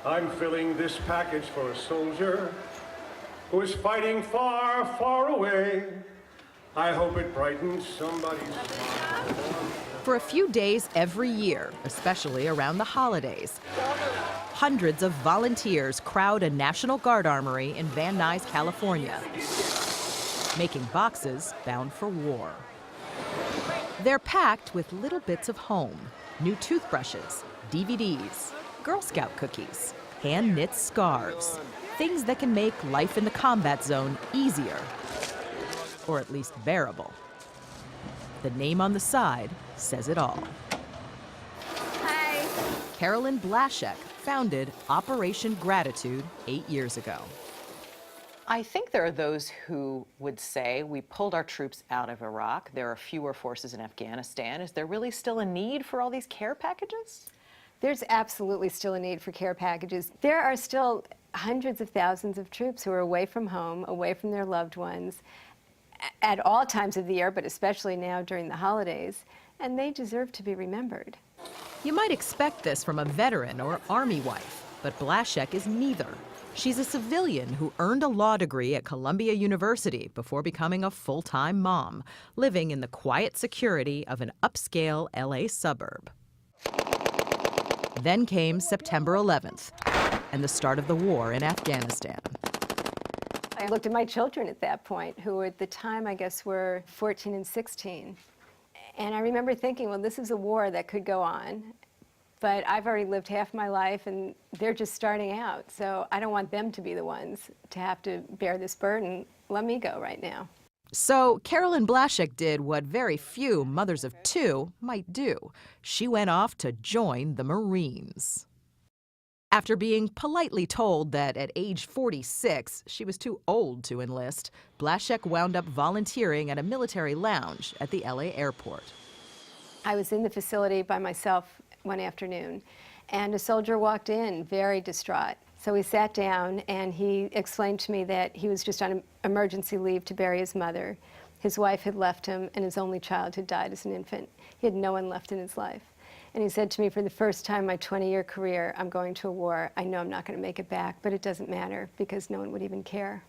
I'm filling this package for a soldier who is fighting far, far away. I hope it brightens somebody's smile. For a few days every year, especially around the holidays, hundreds of volunteers crowd a National Guard armory in Van Nuys, California, making boxes bound for war. They're packed with little bits of home, new toothbrushes, DVDs, Girl Scout cookies, hand-knit scarves, things that can make life in the combat zone easier, or at least bearable. The name on the side says it all. Hi. Carolyn Blaszek founded Operation Gratitude 8 years ago. I think there are those who would say we pulled our troops out of Iraq. There are fewer forces in Afghanistan. Is there really still a need for all these care packages? There's absolutely still a need for care packages. There are still hundreds of thousands of troops who are away from home, away from their loved ones, at all times of the year, but especially now during the holidays, and they deserve to be remembered. You might expect this from a veteran or Army wife, but Blaszek is neither. She's a civilian who earned a law degree at Columbia University before becoming a full-time mom, living in the quiet security of an upscale LA suburb. Then came September 11th and the start of the war in Afghanistan. I looked at my children at that point, who at the time, I guess, were 14 and 16. And I remember thinking, well, this is a war that could go on, but I've already lived half my life and they're just starting out. So I don't want them to be the ones to have to bear this burden. Let me go right now. So Carolyn Blaszek did what very few mothers of two might do. She went off to join the Marines. After being politely told that at age 46 she was too old to enlist, Blaszek wound up volunteering at a military lounge at the LA airport. I was in the facility by myself one afternoon, and a soldier walked in, very distraught. So we sat down, and he explained to me that he was just on emergency leave to bury his mother. His wife had left him, and his only child had died as an infant. He had no one left in his life. And he said to me, for the first time in my 20-year career, I'm going to a war. I know I'm not going to make it back, but it doesn't matter because no one would even care.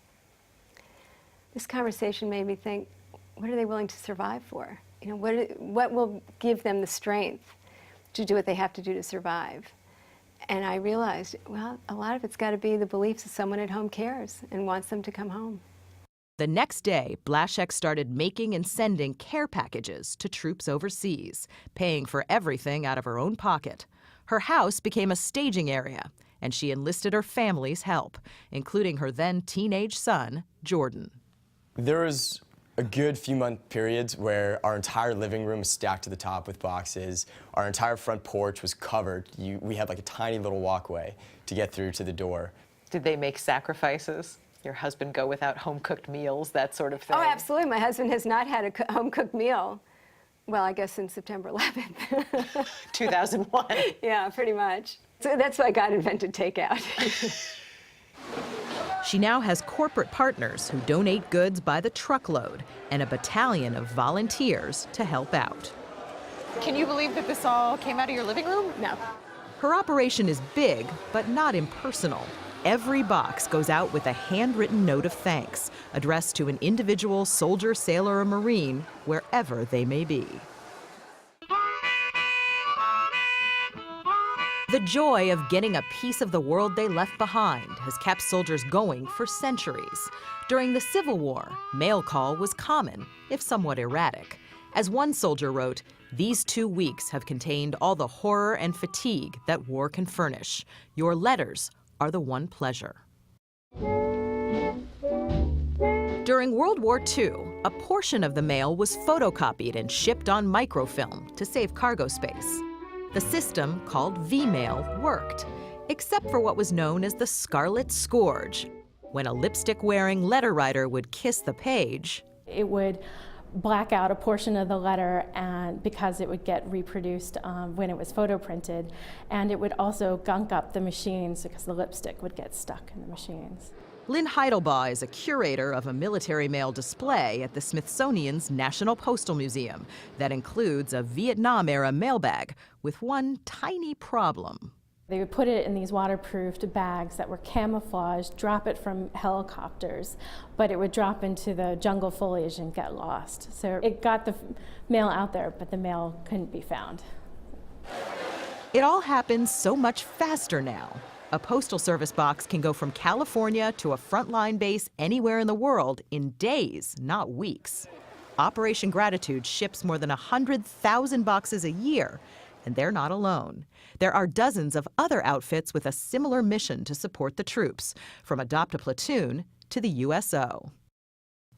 This conversation made me think, what are they willing to survive for? You know, what will give them the strength to do what they have to do to survive? And I realized, well, a lot of it's got to be the beliefs that someone at home cares and wants them to come home. The next day, Blaszek started making and sending care packages to troops overseas, paying for everything out of her own pocket. Her house became a staging area, and she enlisted her family's help, including her then teenage son, Jordan. There was a good few month periods where our entire living room was stacked to the top with boxes. Our entire front porch was covered. We had like a tiny little walkway to get through to the door. Did they make sacrifices? Your husband go without home-cooked meals, that sort of thing? Oh, absolutely. My husband has not had a home-cooked meal. Well, I guess since September 11th. 2001. Yeah, pretty much. So that's why God invented takeout. She now has corporate partners who donate goods by the truckload and a battalion of volunteers to help out. Can you believe that this all came out of your living room? No. Her operation is big, but not impersonal. Every box goes out with a handwritten note of thanks, addressed to an individual soldier, sailor, or Marine, wherever they may be. The joy of getting a piece of the world they left behind has kept soldiers going for centuries. During the Civil War, mail call was common, if somewhat erratic. As one soldier wrote, "These 2 weeks have contained all the horror and fatigue that war can furnish. Your letters are the one pleasure." During World War II, a portion of the mail was photocopied and shipped on microfilm to save cargo space. The system, called V-mail, worked, except for what was known as the Scarlet Scourge. When a lipstick-wearing letter writer would kiss the page, it would black out a portion of the letter, and because it would get reproduced when it was photo printed, and it would also gunk up the machines because the lipstick would get stuck in the machines. Lynn Heidelbaugh is a curator of a military mail display at the Smithsonian's National Postal Museum that includes a Vietnam-era mailbag with one tiny problem. They would put it in these waterproofed bags that were camouflaged, drop it from helicopters, but it would drop into the jungle foliage and get lost. So it got the mail out there, but the mail couldn't be found. It all happens so much faster now. A Postal Service box can go from California to a frontline base anywhere in the world in days, not weeks. Operation Gratitude ships more than 100,000 boxes a year, and they're not alone. There are dozens of other outfits with a similar mission to support the troops, from Adopt a Platoon to the USO.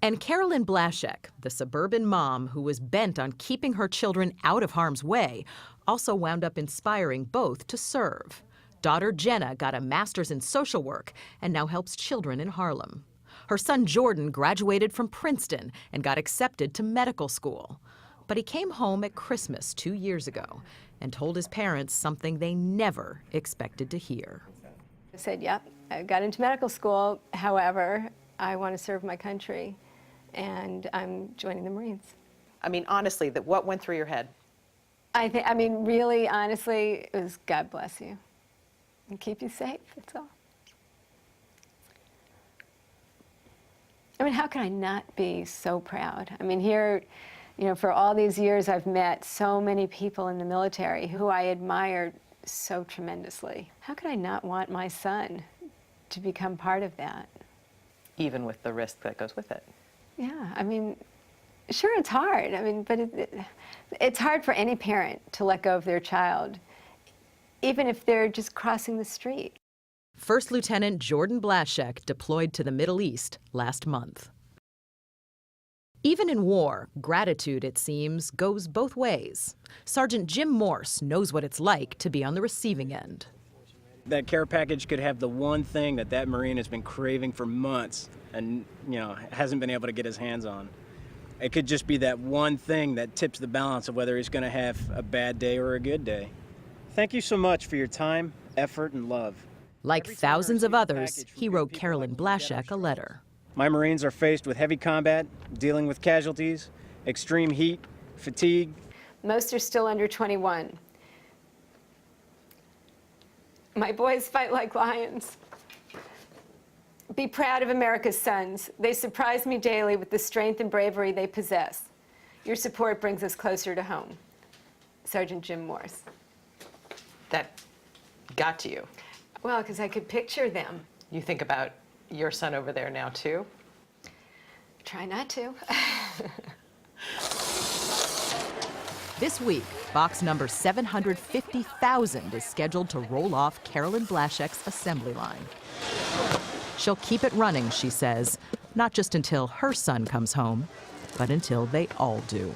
And Carolyn Blaszek, the suburban mom who was bent on keeping her children out of harm's way, also wound up inspiring both to serve. Daughter Jenna got a master's in social work and now helps children in Harlem. Her son Jordan graduated from Princeton and got accepted to medical school. But he came home at Christmas 2 years ago and told his parents something they never expected to hear. I said, yep, I got into medical school. However, I want to serve my country, and I'm joining the Marines. I mean, honestly, what went through your head? I mean, really, honestly, it was God bless you and keep you safe, that's all. I mean, how can I not be so proud? I mean, here, you know, for all these years, I've met so many people in the military who I admired so tremendously. How could I not want my son to become part of that? Even with the risk that goes with it. Yeah, I mean, sure, it's hard. I mean, but it's hard for any parent to let go of their child, even if they're just crossing the street. First Lieutenant Jordan Blaszek deployed to the Middle East last month. Even in war, gratitude, it seems, goes both ways. Sergeant Jim Morse knows what it's like to be on the receiving end. That care package could have the one thing that Marine has been craving for months and, you know, hasn't been able to get his hands on. It could just be that one thing that tips the balance of whether he's going to have a bad day or a good day. Thank you so much for your time, effort, and love. Like thousands of others, he wrote Carolyn Blaszek a letter. My Marines are faced with heavy combat, dealing with casualties, extreme heat, fatigue. Most are still under 21. My boys fight like lions. Be proud of America's sons. They surprise me daily with the strength and bravery they possess. Your support brings us closer to home. Sergeant Jim Morse. That got to you. Well, because I could picture them. You think about your son over there now, too? Try not to. This week, box number 750,000 is scheduled to roll off Carolyn Blaszek's assembly line. She'll keep it running, she says, not just until her son comes home, but until they all do.